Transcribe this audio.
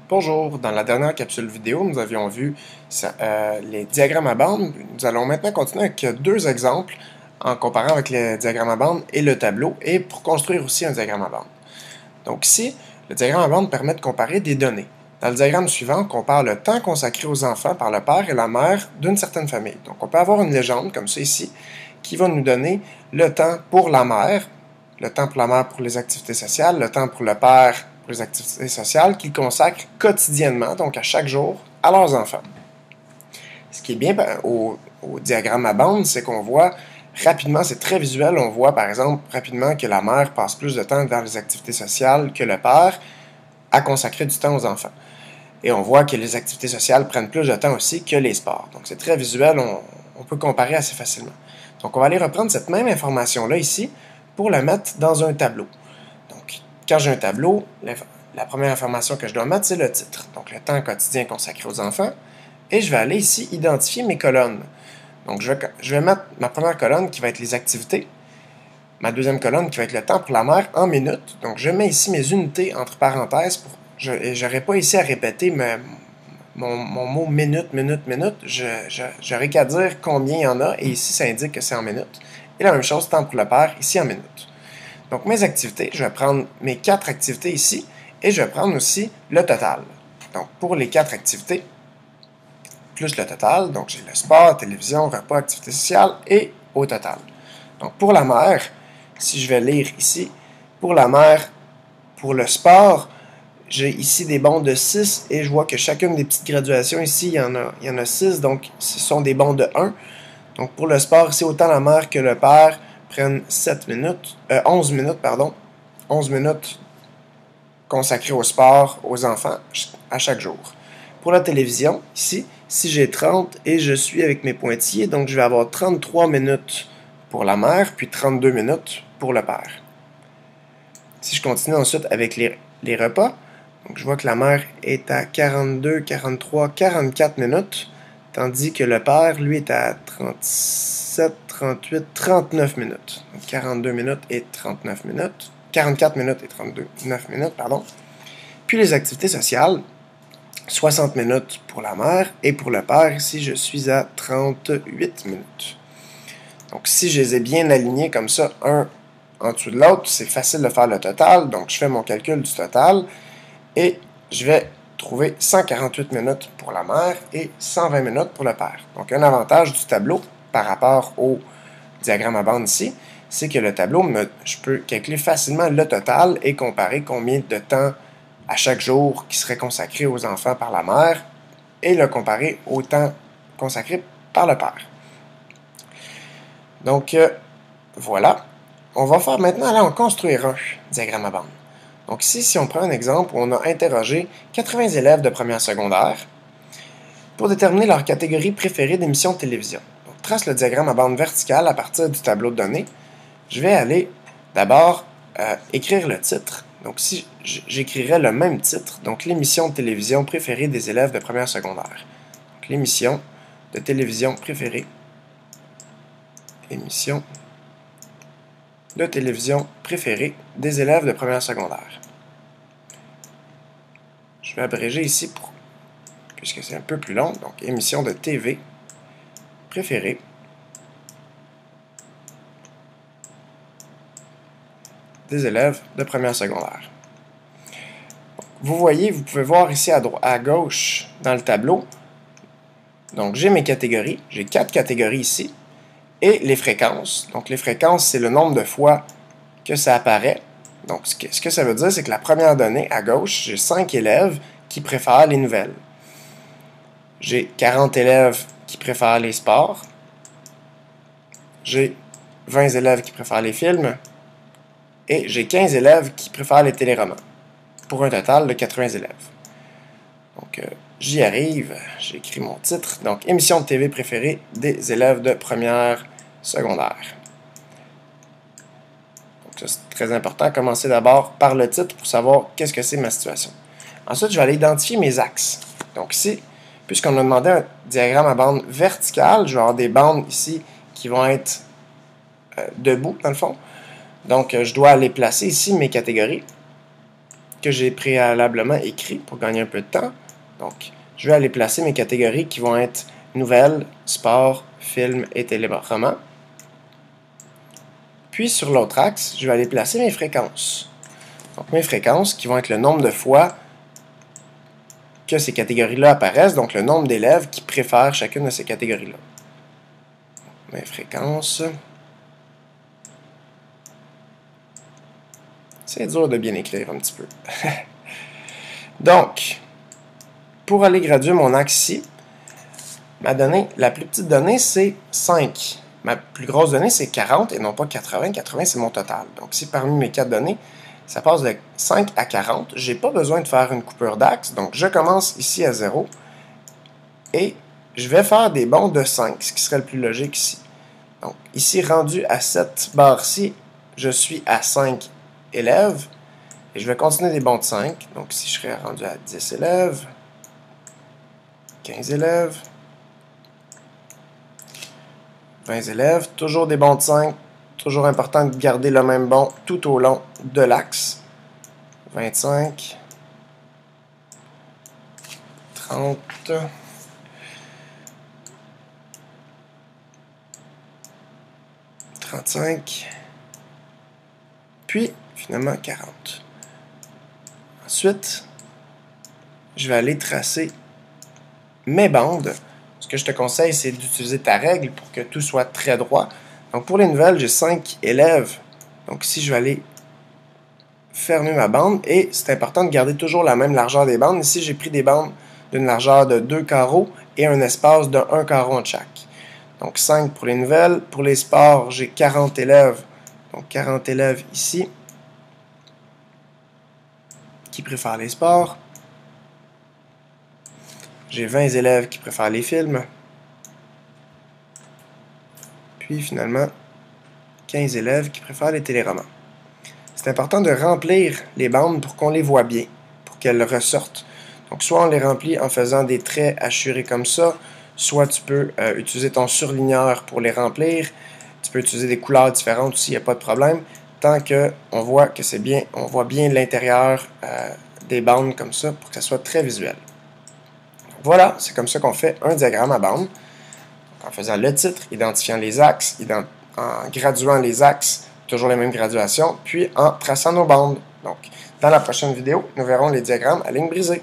Bonjour, dans la dernière capsule vidéo, nous avions vu les diagrammes à bande. Nous allons maintenant continuer avec deux exemples en comparant avec le diagramme à bande et le tableau et pour construire aussi un diagramme à bande. Donc ici, le diagramme à bande permet de comparer des données. Dans le diagramme suivant, on compare le temps consacré aux enfants par le père et la mère d'une certaine famille. Donc on peut avoir une légende comme ça ici qui va nous donner le temps pour la mère, le temps pour la mère pour les activités sociales, le temps pour le père pour les activités sociales qu'ils consacrent quotidiennement, donc à chaque jour, à leurs enfants. Ce qui est bien au diagramme à bande, c'est qu'on voit rapidement, c'est très visuel, on voit par exemple rapidement que la mère passe plus de temps dans les activités sociales que le père à consacrer du temps aux enfants. Et on voit que les activités sociales prennent plus de temps aussi que les sports. Donc c'est très visuel, on peut comparer assez facilement. Donc on va aller reprendre cette même information-là ici pour la mettre dans un tableau. Donc quand j'ai un tableau, la première information que je dois mettre, c'est le titre. Donc le temps quotidien consacré aux enfants. Et je vais aller ici identifier mes colonnes. Donc je vais mettre ma première colonne qui va être les activités. Ma deuxième colonne qui va être le temps pour la mère en minutes. Donc je mets ici mes unités entre parenthèses pour je n'aurai pas ici à répéter mon mot minute, minute, minute. J'aurai qu'à dire combien il y en a, et ici, ça indique que c'est en minutes. Et la même chose, temps pour le père, ici en minutes. Donc, mes activités, je vais prendre mes 4 activités ici, et je vais prendre aussi le total. Donc, pour les 4 activités, plus le total, donc j'ai le sport, télévision, repas, activité sociale, et au total. Donc, pour la mère, si je vais lire ici, pour la mère, pour le sport, j'ai ici des bons de 6 et je vois que chacune des petites graduations ici, il y en a 6, donc ce sont des bons de 1. Donc pour le sport, ici, autant la mère que le père prennent 11 minutes, 11 minutes consacrées au sport, aux enfants, à chaque jour. Pour la télévision, ici, si j'ai 30 et je suis avec mes pointillés, donc je vais avoir 33 minutes pour la mère, puis 32 minutes pour le père. Si je continue ensuite avec les repas, donc je vois que la mère est à 42, 43, 44 minutes, tandis que le père, lui, est à 37, 38, 39 minutes. Donc 42 minutes et 39 minutes. 44 minutes et 39 minutes, pardon. Puis les activités sociales, 60 minutes pour la mère, et pour le père, ici, je suis à 38 minutes. Donc si je les ai bien alignés comme ça, un en dessous de l'autre, c'est facile de faire le total. Donc je fais mon calcul du total. Et je vais trouver 148 minutes pour la mère et 120 minutes pour le père. Donc, un avantage du tableau par rapport au diagramme à bande ici, c'est que le tableau, je peux calculer facilement le total et comparer combien de temps à chaque jour qui serait consacré aux enfants par la mère et le comparer au temps consacré par le père. Donc, voilà. On va faire maintenant, aller en construire un diagramme à bande. Donc ici, si on prend un exemple où on a interrogé 80 élèves de première secondaire pour déterminer leur catégorie préférée d'émissions de télévision. Donc, trace le diagramme à bande verticale à partir du tableau de données. Je vais aller d'abord écrire le titre. Donc si j'écrirais le même titre, donc l'émission de télévision préférée des élèves de première secondaire. Donc l'émission de télévision préférée. Émission de télévision préférée des élèves de première secondaire. Je vais abréger ici puisque c'est un peu plus long. Donc, émission de TV préférée des élèves de première secondaire. Vous voyez, vous pouvez voir ici à gauche dans le tableau. Donc, j'ai mes catégories. J'ai 4 catégories ici. Et les fréquences. Donc, les fréquences, c'est le nombre de fois que ça apparaît. Donc, ce que ça veut dire, c'est que la première donnée, à gauche, j'ai 5 élèves qui préfèrent les nouvelles. J'ai 40 élèves qui préfèrent les sports. J'ai 20 élèves qui préfèrent les films. Et j'ai 15 élèves qui préfèrent les téléromans. Pour un total de 80 élèves. Donc, j'y arrive. J'ai écrit mon titre. Donc, émission de TV préférée des élèves de première secondaire. Donc, ça, c'est très important. Commencer d'abord par le titre pour savoir qu'est-ce que c'est ma situation. Ensuite, je vais aller identifier mes axes. Donc, ici, puisqu'on a demandé un diagramme à bande verticale, je vais avoir des bandes ici qui vont être debout, dans le fond. Donc, je dois aller placer ici mes catégories. que j'ai préalablement écrit pour gagner un peu de temps. Donc, je vais aller placer mes catégories qui vont être nouvelles, sport, film et téléroman. Puis, sur l'autre axe, je vais aller placer mes fréquences. Donc, mes fréquences qui vont être le nombre de fois que ces catégories-là apparaissent, donc le nombre d'élèves qui préfèrent chacune de ces catégories-là. Mes fréquences. C'est dur de bien écrire un petit peu. Donc, pour aller graduer mon axe ici, ma donnée, la plus petite donnée, c'est 5. Ma plus grosse donnée, c'est 40 et non pas 80. 80, c'est mon total. Donc, si parmi mes 4 données, ça passe de 5 à 40, je n'ai pas besoin de faire une coupure d'axe. Donc, je commence ici à 0 et je vais faire des bonds de 5, ce qui serait le plus logique ici. Donc, ici, rendu à cette barre-ci, je suis à 5 élèves et je vais continuer des bonds de 5. Donc, ici, je serais rendu à 10 élèves, 15 élèves, 20 élèves, toujours des bonds de 5, toujours important de garder le même bond tout au long de l'axe. 25, 30, 35, puis finalement 40. Ensuite, je vais aller tracer mes bandes. Ce que je te conseille, c'est d'utiliser ta règle pour que tout soit très droit. Donc pour les nouvelles, j'ai 5 élèves. Donc ici, je vais aller fermer ma bande et c'est important de garder toujours la même largeur des bandes. Ici, j'ai pris des bandes d'une largeur de 2 carreaux et un espace de 1 carreau entre chaque. Donc 5 pour les nouvelles. Pour les sports, j'ai 40 élèves. Donc 40 élèves ici qui préfèrent les sports. J'ai 20 élèves qui préfèrent les films. Puis finalement, 15 élèves qui préfèrent les téléromans. C'est important de remplir les bandes pour qu'on les voit bien, pour qu'elles ressortent. Donc soit on les remplit en faisant des traits hachurés comme ça, soit tu peux utiliser ton surligneur pour les remplir. Tu peux utiliser des couleurs différentes aussi, il n'y a pas de problème. Tant qu'on voit que c'est bien, on voit bien l'intérieur des bandes comme ça pour que ça soit très visuel. Voilà, c'est comme ça qu'on fait un diagramme à bandes. En faisant le titre, identifiant les axes, en graduant les axes, toujours les mêmes graduations, puis en traçant nos bandes. Donc, dans la prochaine vidéo, nous verrons les diagrammes à ligne brisée.